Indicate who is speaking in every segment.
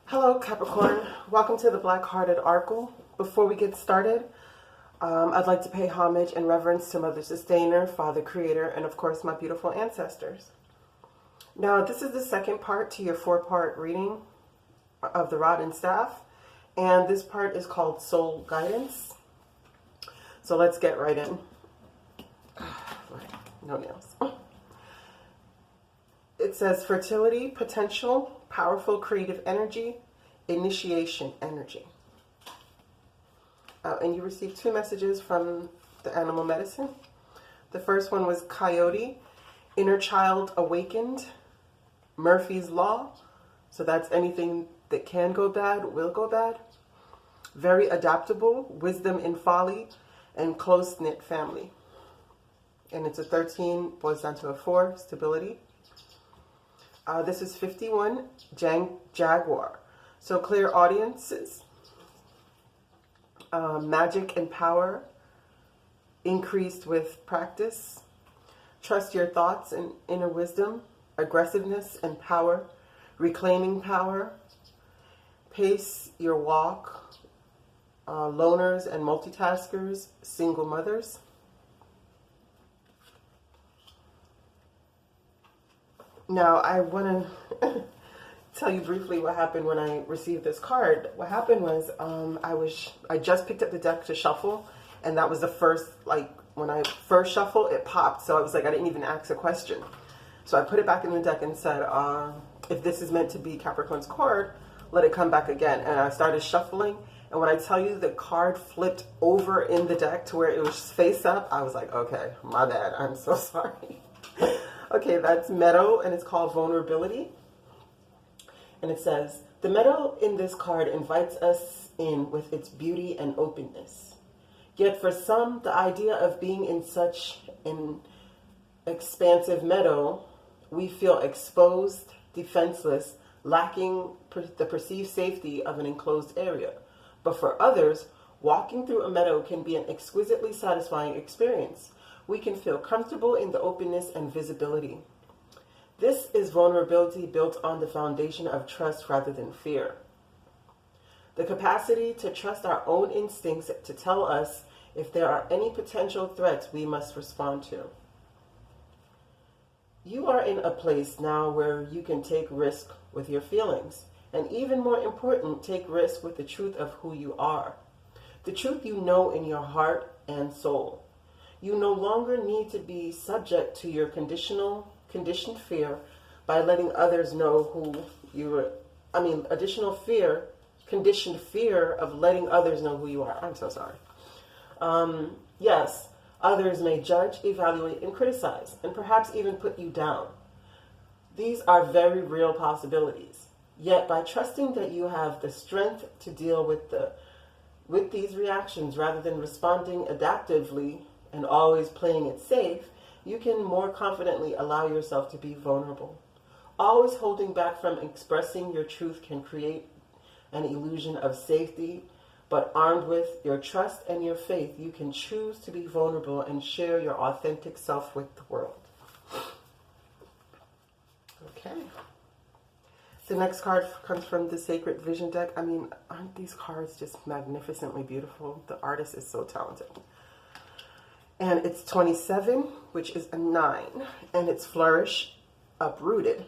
Speaker 1: Hello, Capricorn. Welcome to the Black-Hearted Oracle. Before we get started, I'd like to pay homage and reverence to Mother Sustainer, Father Creator, and of course my beautiful ancestors. Now, this is the second part to your four-part reading of the Rod and Staff, and this part is called Soul Guidance. So let's get right in. No nails. It says fertility, potential, powerful creative energy, initiation energy. And you received two messages from the animal medicine. The first one was coyote, inner child awakened, Murphy's Law. So that's anything that can go bad, will go bad. Very adaptable, wisdom in folly, and close-knit family. And it's a 13, boils down to a 4, stability. This is 51, Jaguar. So clear audiences, magic and power, increased with practice, trust your thoughts and inner wisdom, aggressiveness and power, reclaiming power, pace your walk, loners and multitaskers, single mothers. Now, I want to tell you briefly what happened when I received this card. What happened was I just picked up the deck to shuffle, and that was the first, when I first shuffled, it popped. So I was like, I didn't even ask a question. So I put it back in the deck and said, if this is meant to be Capricorn's card, let it come back again. And I started shuffling, and when I tell you the card flipped over in the deck to where it was face up, I was like, okay, my bad. I'm so sorry. Okay, that's Meadow, and it's called Vulnerability. And it says, the Meadow in this card invites us in with its beauty and openness. Yet for some, the idea of being in such an expansive meadow, we feel exposed, defenseless, lacking the perceived safety of an enclosed area. But for others, walking through a meadow can be an exquisitely satisfying experience. We can feel comfortable in the openness and visibility. This is vulnerability built on the foundation of trust rather than fear. The capacity to trust our own instincts to tell us if there are any potential threats we must respond to. You are in a place now where you can take risk with your feelings, and even more important, take risk with the truth of who you are. The truth you know in your heart and soul. You no longer need to be subject to your conditioned fear by letting others know who you are. Conditioned fear of letting others know who you are. I'm so sorry. Yes, others may judge, evaluate, and criticize, and perhaps even put you down. These are very real possibilities. Yet by trusting that you have the strength to deal with these reactions rather than responding adaptively and always playing it safe, you can more confidently allow yourself to be vulnerable. Always holding back from expressing your truth can create an illusion of safety, but armed with your trust and your faith, you can choose to be vulnerable and share your authentic self with the world. Okay. The next card comes from the Sacred Vision deck. Aren't these cards just magnificently beautiful? The artist is so talented. And it's 27, which is a 9, and it's flourish, uprooted.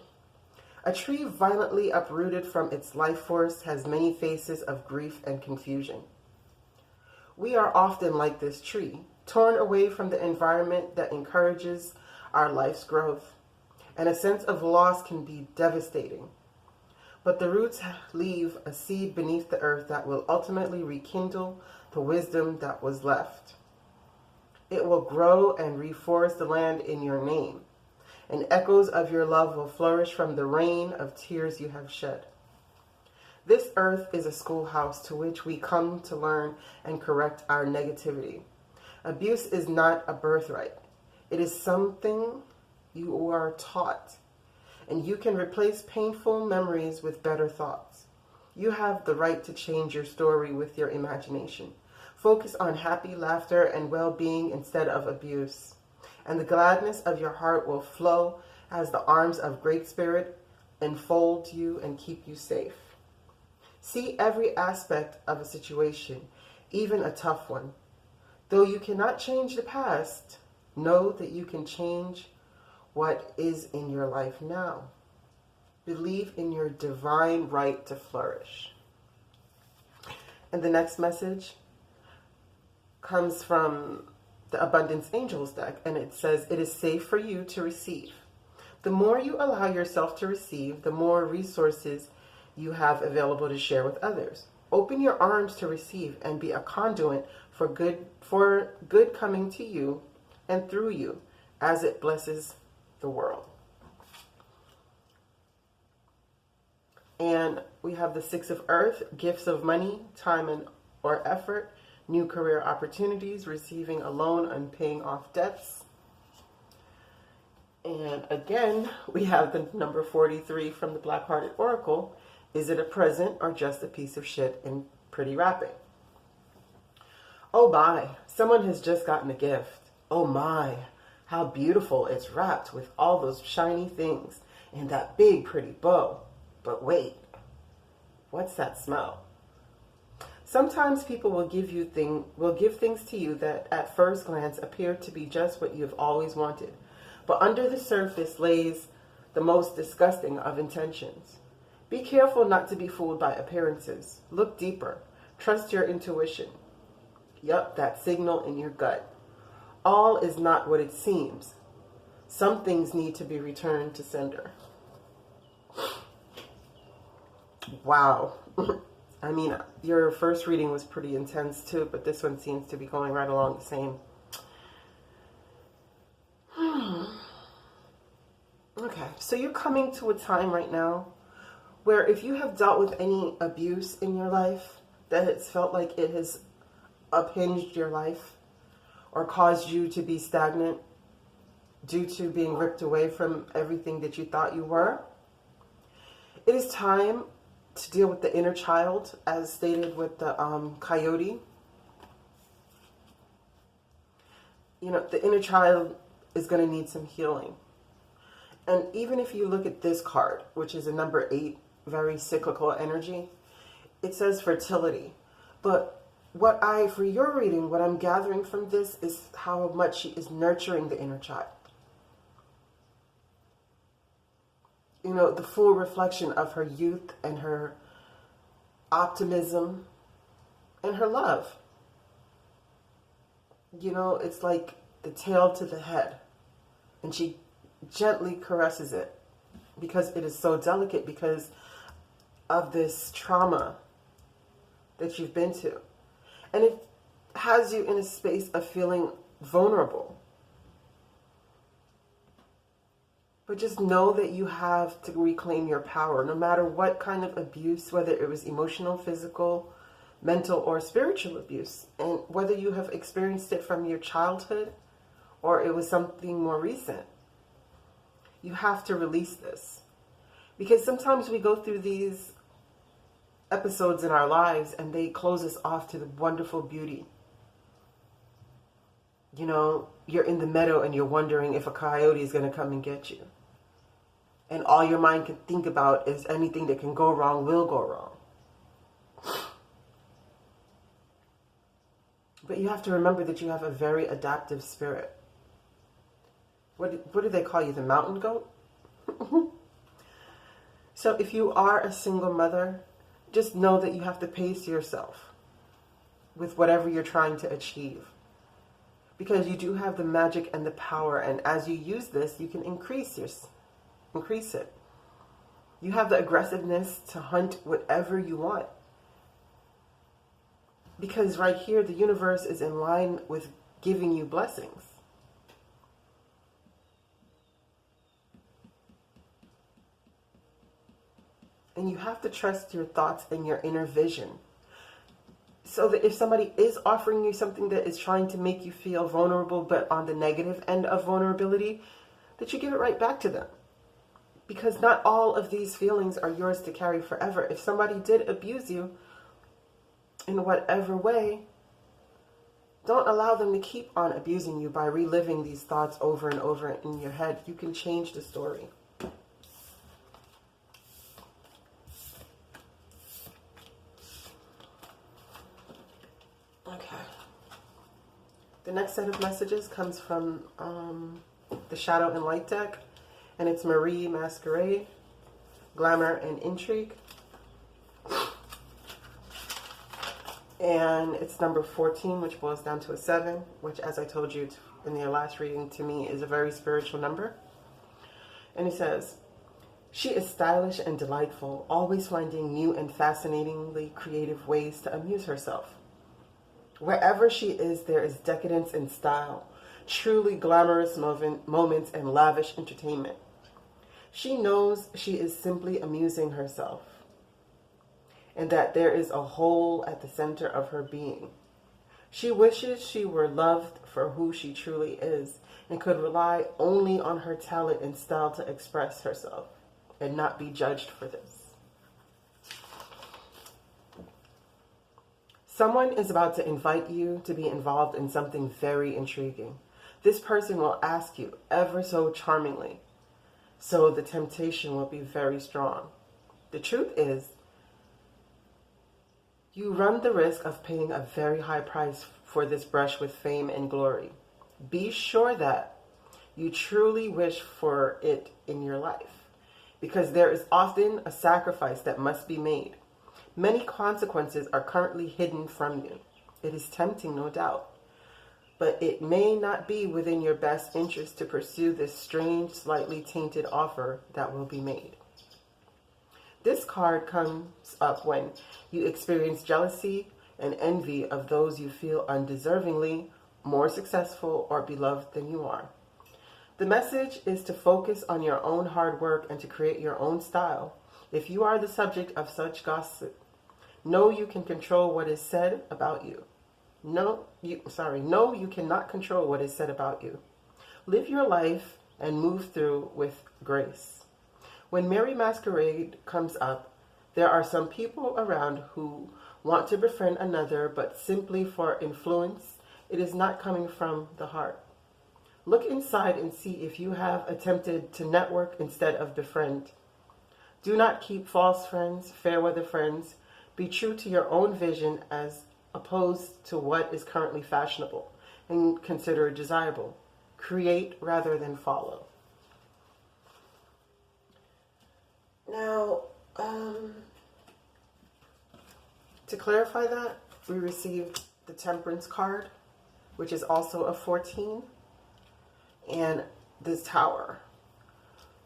Speaker 1: A tree violently uprooted from its life force has many faces of grief and confusion. We are often like this tree, torn away from the environment that encourages our life's growth, and a sense of loss can be devastating. But the roots leave a seed beneath the earth that will ultimately rekindle the wisdom that was left. It will grow and reforest the land in your name, and echoes of your love will flourish from the rain of tears you have shed. This earth is a schoolhouse to which we come to learn and correct our negativity. Abuse is not a birthright. It is something you are taught, and you can replace painful memories with better thoughts. You have the right to change your story with your imagination. Focus on happy laughter and well-being instead of abuse. And the gladness of your heart will flow as the arms of Great Spirit enfold you and keep you safe. See every aspect of a situation, even a tough one. Though you cannot change the past, know that you can change what is in your life now. Believe in your divine right to flourish. And the next message comes from the Abundance Angels deck, and it says, it is safe for you to receive. The more you allow yourself to receive, the more resources you have available to share with others. Open your arms to receive and be a conduit for good coming to you and through you as it blesses the world. And we have the Six of Earth, gifts of money, time and or effort, new career opportunities, receiving a loan and paying off debts. And again, we have the number 43 from the Black-Hearted Oracle. Is it a present or just a piece of shit in pretty wrapping? Oh my, someone has just gotten a gift. Oh my, how beautiful it's wrapped with all those shiny things and that big pretty bow. But wait, what's that smell? Sometimes people will give things to you that at first glance appear to be just what you've always wanted. But under the surface lays the most disgusting of intentions. Be careful not to be fooled by appearances. Look deeper. Trust your intuition. Yup, that signal in your gut. All is not what it seems. Some things need to be returned to sender. Wow. I mean, your first reading was pretty intense too, but this one seems to be going right along the same. Okay, so you're coming to a time right now where if you have dealt with any abuse in your life, that it's felt like it has unhinged your life or caused you to be stagnant due to being ripped away from everything that you thought you were, it is time to deal with the inner child, as stated with the coyote. You know, the inner child is going to need some healing. And even if you look at this card, which is a number 8, very cyclical energy, it says fertility. But for your reading, what I'm gathering from this is how much she is nurturing the inner child. You know, the full reflection of her youth and her optimism and her love. You know, it's like the tail to the head. And she gently caresses it because it is so delicate because of this trauma that you've been to. And it has you in a space of feeling vulnerable. But just know that you have to reclaim your power, no matter what kind of abuse, whether it was emotional, physical, mental, or spiritual abuse. And whether you have experienced it from your childhood or it was something more recent. You have to release this. Because sometimes we go through these episodes in our lives and they close us off to the wonderful beauty. You know, you're in the meadow and you're wondering if a coyote is going to come and get you. And all your mind can think about is anything that can go wrong will go wrong. But you have to remember that you have a very adaptive spirit. What do they call you? The mountain goat? So if you are a single mother, just know that you have to pace yourself with whatever you're trying to achieve. Because you do have the magic and the power, and as you use this, you can increase it. You have the aggressiveness to hunt whatever you want. Because right here, the universe is in line with giving you blessings. And you have to trust your thoughts and your inner vision. So that if somebody is offering you something that is trying to make you feel vulnerable, but on the negative end of vulnerability, that you give it right back to them. Because not all of these feelings are yours to carry forever. If somebody did abuse you in whatever way, don't allow them to keep on abusing you by reliving these thoughts over and over in your head. You can change the story. Okay. The next set of messages comes from the Shadow and Light deck, and it's Marie Masquerade, Glamour and Intrigue. And it's number 14, which boils down to a 7, which, as I told you in the last reading, to me is a very spiritual number. And he says, she is stylish and delightful, always finding new and fascinatingly creative ways to amuse herself. Wherever she is, there is decadence and style, truly glamorous moments and lavish entertainment. She knows she is simply amusing herself, and that there is a hole at the center of her being. She wishes she were loved for who she truly is and could rely only on her talent and style to express herself and not be judged for this. Someone is about to invite you to be involved in something very intriguing. This person will ask you ever so charmingly, so the temptation will be very strong. The truth is, you run the risk of paying a very high price for this brush with fame and glory. Be sure that you truly wish for it in your life, because there is often a sacrifice that must be made. Many consequences are currently hidden from you. It is tempting, no doubt, but it may not be within your best interest to pursue this strange, slightly tainted offer that will be made. This card comes up when you experience jealousy and envy of those you feel undeservingly more successful or beloved than you are. The message is to focus on your own hard work and to create your own style. If you are the subject of such gossip, know you can control what is said about you. No, you cannot control what is said about you. Live your life and move through with grace. When Mary Masquerade comes up, there are some people around who want to befriend another, but simply for influence. It is not coming from the heart. Look inside and see if you have attempted to network instead of befriend. Do not keep false friends, fair weather friends. Be true to your own vision as opposed to what is currently fashionable and considered desirable. Create rather than follow. Now, to clarify that, we received the Temperance card, which is also a 14, and this Tower.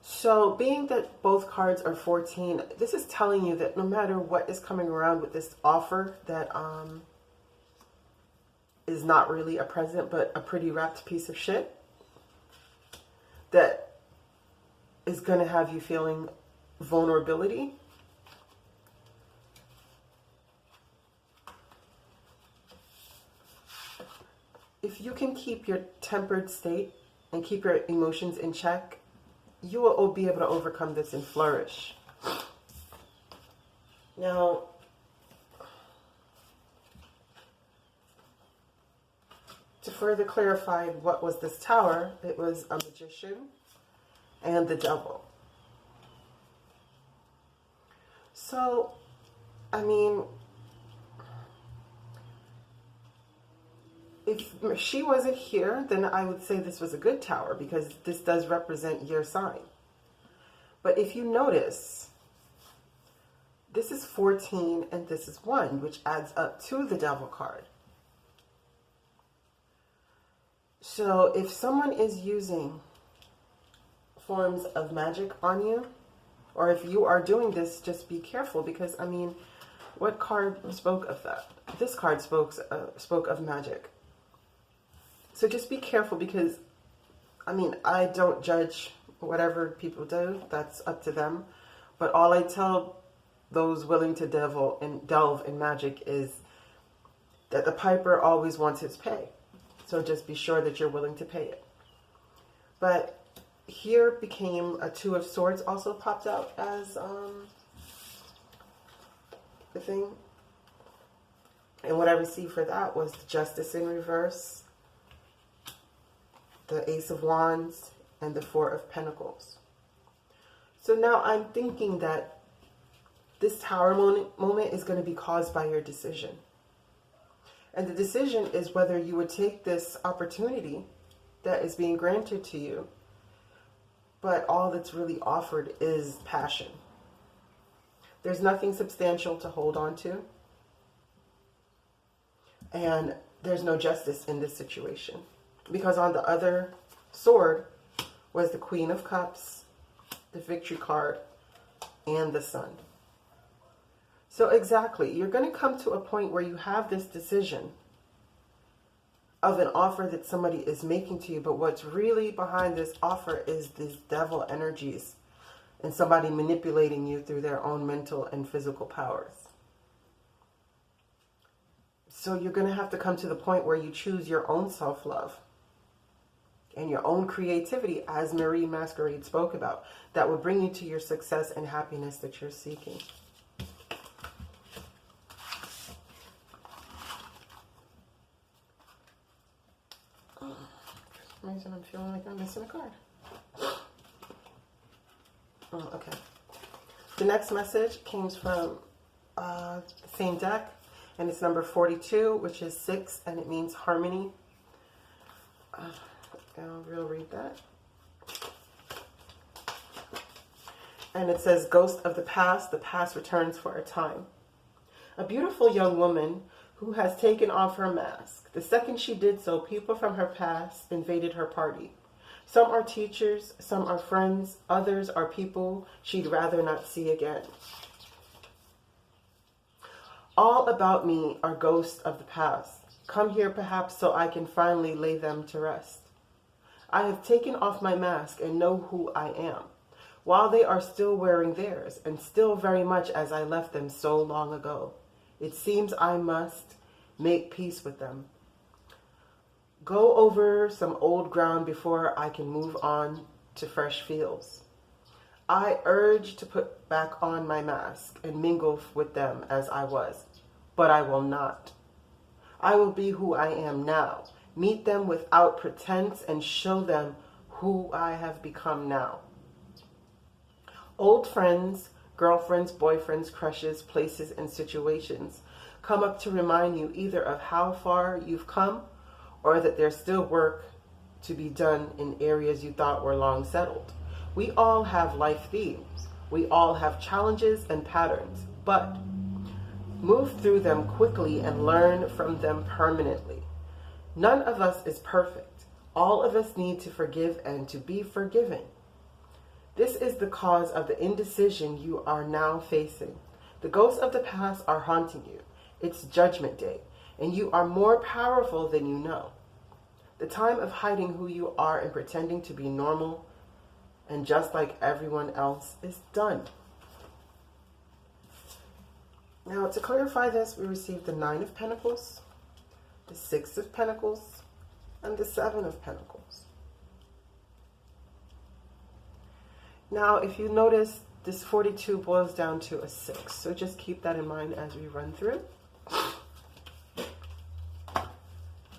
Speaker 1: So being that both cards are 14, this is telling you that no matter what is coming around with this offer that is not really a present but a pretty wrapped piece of shit that is going to have you feeling vulnerability. If you can keep your tempered state and keep your emotions in check, you will be able to overcome this and flourish. Now, to further clarify what was this Tower, it was a magician and the devil. So, I mean, if she wasn't here, then I would say this was a good Tower because this does represent your sign. But if you notice, this is 14 and this is 1, which adds up to the Devil card. So if someone is using forms of magic on you, or if you are doing this, just be careful because, I mean, what card spoke of that? This card spoke of magic. So just be careful because, I mean, I don't judge whatever people do. That's up to them. But all I tell those willing to delve in magic is that the piper always wants his pay. So just be sure that you're willing to pay it. But here became a 2 of Swords also popped out as the thing. And what I received for that was the Justice in reverse, the Ace of Wands, and the 4 of Pentacles. So now I'm thinking that this Tower moment is going to be caused by your decision. And the decision is whether you would take this opportunity that is being granted to you, but all that's really offered is passion. There's nothing substantial to hold on to. And there's no justice in this situation. Because on the other sword was the Queen of Cups, the Victory card, and the Sun. So exactly, you're going to come to a point where you have this decision of an offer that somebody is making to you, but what's really behind this offer is these devil energies and somebody manipulating you through their own mental and physical powers. So you're going to have to come to the point where you choose your own self-love and your own creativity, as Marie Masquerade spoke about, that will bring you to your success and happiness that you're seeking. For some reason I'm feeling like I'm missing a card. Oh, okay. The next message came from the same deck, and it's number 42, which is 6, and it means harmony. I'll read that. And it says, ghost of the past returns for a time. A beautiful young woman who has taken off her mask. The second she did so, people from her past invaded her party. Some are teachers, some are friends, others are people she'd rather not see again. All about me are ghosts of the past. Come here perhaps so I can finally lay them to rest. I have taken off my mask and know who I am, while they are still wearing theirs, and still very much as I left them so long ago. It seems I must make peace with them. Go over some old ground before I can move on to fresh fields. I urge to put back on my mask and mingle with them as I was, but I will not. I will be who I am now. Meet them without pretense and show them who I have become now. Old friends, girlfriends, boyfriends, crushes, places, and situations come up to remind you either of how far you've come or that there's still work to be done in areas you thought were long settled. We all have life themes. We all have challenges and patterns, but move through them quickly and learn from them permanently. None of us is perfect. All of us need to forgive and to be forgiven. This is the cause of the indecision you are now facing. The ghosts of the past are haunting you. It's Judgment Day, and you are more powerful than you know. The time of hiding who you are and pretending to be normal and just like everyone else is done. Now, to clarify this, we received the 9 of Pentacles, the 6 of Pentacles, and the 7 of Pentacles. Now, if you notice, this 42 boils down to a 6. So just keep that in mind as we run through.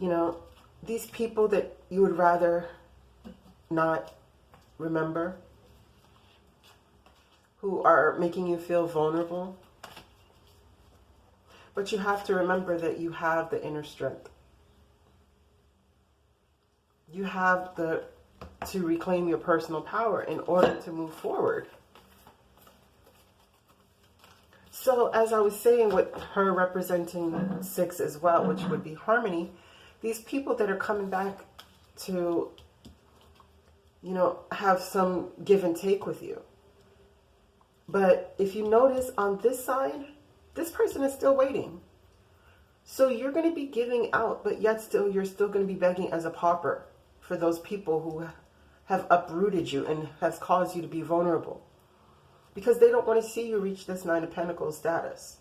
Speaker 1: You know, these people that you would rather not remember, who are making you feel vulnerable. But you have to remember that you have the inner strength. You have to reclaim your personal power in order to move forward. So as I was saying, with her representing 6 as well, which would be harmony, these people that are coming back to, you know, have some give and take with you. But if you notice on this side, this person is still waiting. So you're going to be giving out, but yet still you're still going to be begging as a pauper for those people who have uprooted you and has caused you to be vulnerable. Because they don't want to see you reach this 9 of Pentacles status.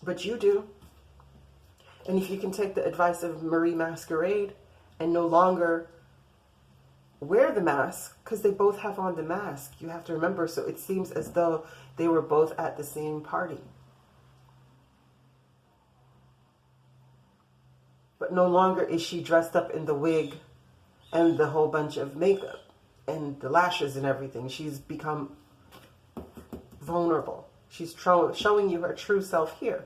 Speaker 1: But you do. And if you can take the advice of Marie Masquerade and no longer wear the mask, because they both have on the mask, you have to remember, so it seems as though they were both at the same party. But no longer is she dressed up in the wig and the whole bunch of makeup and the lashes and everything. She's become vulnerable. She's showing you her true self here.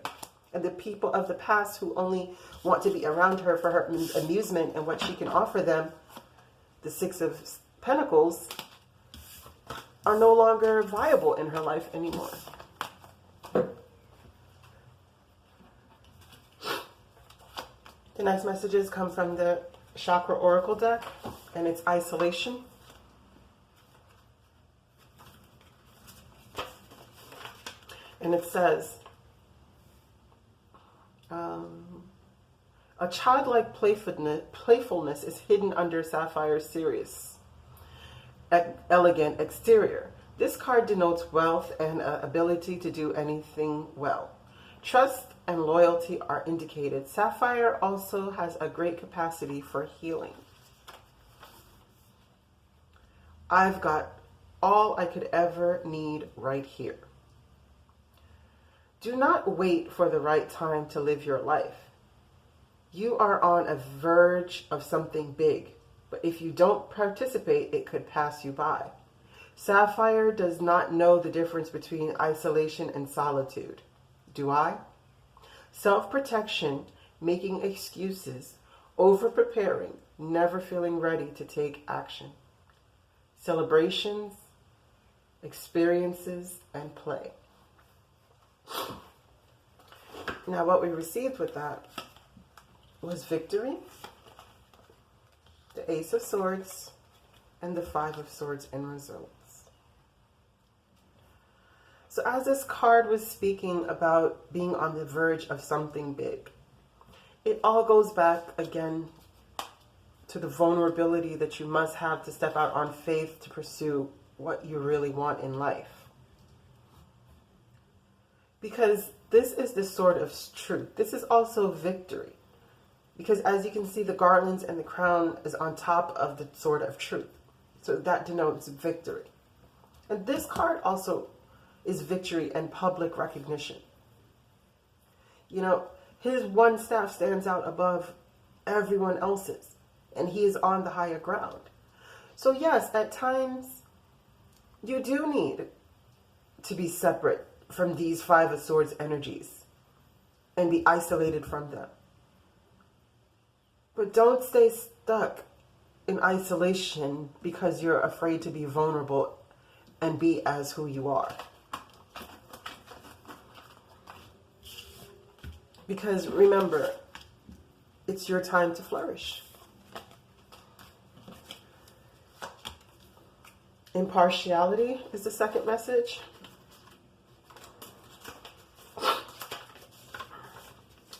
Speaker 1: And the people of the past who only want to be around her for her amusement and what she can offer them, the Six of Pentacles, are no longer viable in her life anymore. The next messages come from the Chakra Oracle deck, and it's isolation. And it says, a childlike playfulness is hidden under Sapphire's serious, elegant exterior. This card denotes wealth and ability to do anything well. Trust and loyalty are indicated. Sapphire also has a great capacity for healing. I've got all I could ever need right here. Do not wait for the right time to live your life. You are on a verge of something big, but if you don't participate, it could pass you by. Sapphire does not know the difference between isolation and solitude. Do I? Self-protection, making excuses, over-preparing, never feeling ready to take action. Celebrations, experiences, and play. Now what we received with that was victory, the Ace of Swords, and the Five of Swords in reverse. So as this card was speaking about being on the verge of something big, it all goes back again to the vulnerability that you must have to step out on faith to pursue what you really want in life. Because this is the sword of truth. This is also victory. Because as you can see, the garlands and the crown is on top of the sword of truth. So that denotes victory. And this card also is victory and public recognition. You know, his one staff stands out above everyone else's, and he is on the higher ground. So yes, at times you do need to be separate from these Five of Swords energies and be isolated from them. But don't stay stuck in isolation because you're afraid to be vulnerable and be as who you are. Because remember, it's your time to flourish. Impartiality is the second message.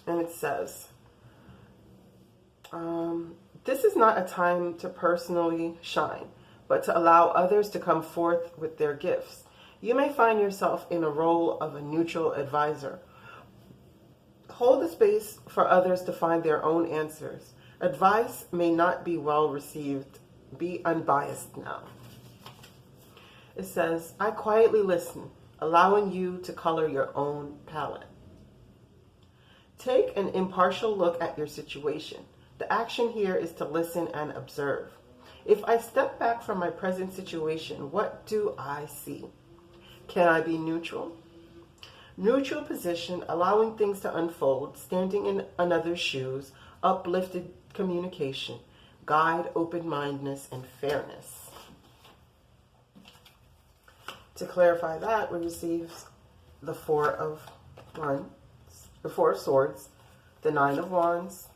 Speaker 1: And it says, this is not a time to personally shine, but to allow others to come forth with their gifts. You may find yourself in a role of a neutral advisor. Hold the space for others to find their own answers. Advice may not be well received. Be unbiased now. It says, I quietly listen, allowing you to color your own palette. Take an impartial look at your situation. The action here is to listen and observe. If I step back from my present situation, what do I see? Can I be neutral? Neutral position, allowing things to unfold, standing in another's shoes, uplifted communication, guide, open-mindedness, and fairness. To clarify that, we receive the Four of Swords, the Nine of Wands,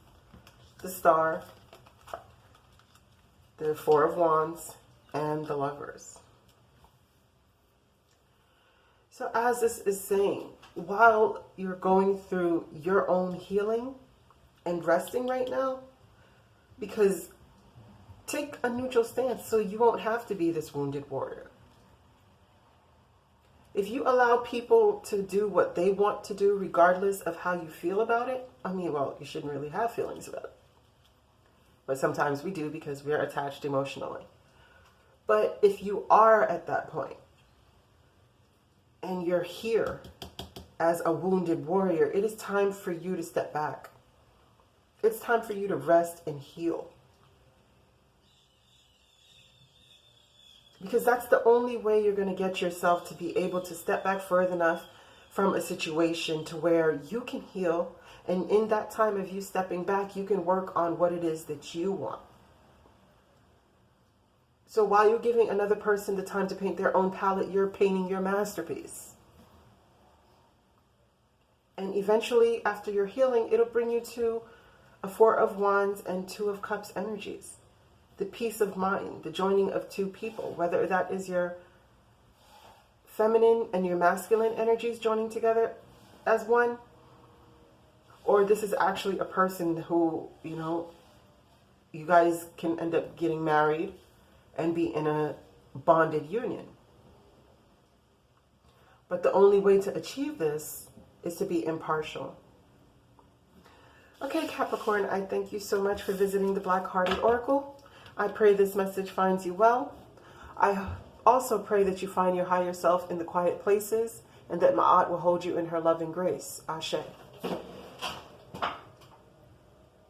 Speaker 1: the Star, the Four of Wands, and the Lovers. So as this is saying, while you're going through your own healing and resting right now, because take a neutral stance so you won't have to be this wounded warrior. If you allow people to do what they want to do regardless of how you feel about it, I mean, well, you shouldn't really have feelings about it. But sometimes we do because we're attached emotionally. But if you are at that point, and you're here as a wounded warrior, it is time for you to step back. It's time for you to rest and heal. Because that's the only way you're going to get yourself to be able to step back further enough from a situation to where you can heal. And in that time of you stepping back, you can work on what it is that you want. So while you're giving another person the time to paint their own palette, you're painting your masterpiece. And eventually, after your healing, it'll bring you to a 4 of Wands and 2 of Cups energies. The peace of mind, the joining of two people, whether that is your feminine and your masculine energies joining together as one, or this is actually a person who, you know, you guys can end up getting married and be in a bonded union. But the only way to achieve this is to be impartial. Okay, Capricorn, I thank you so much for visiting the Black-Hearted Oracle. I pray this message finds you well. I also pray that you find your higher self in the quiet places and that Ma'at will hold you in her loving grace. Ashe.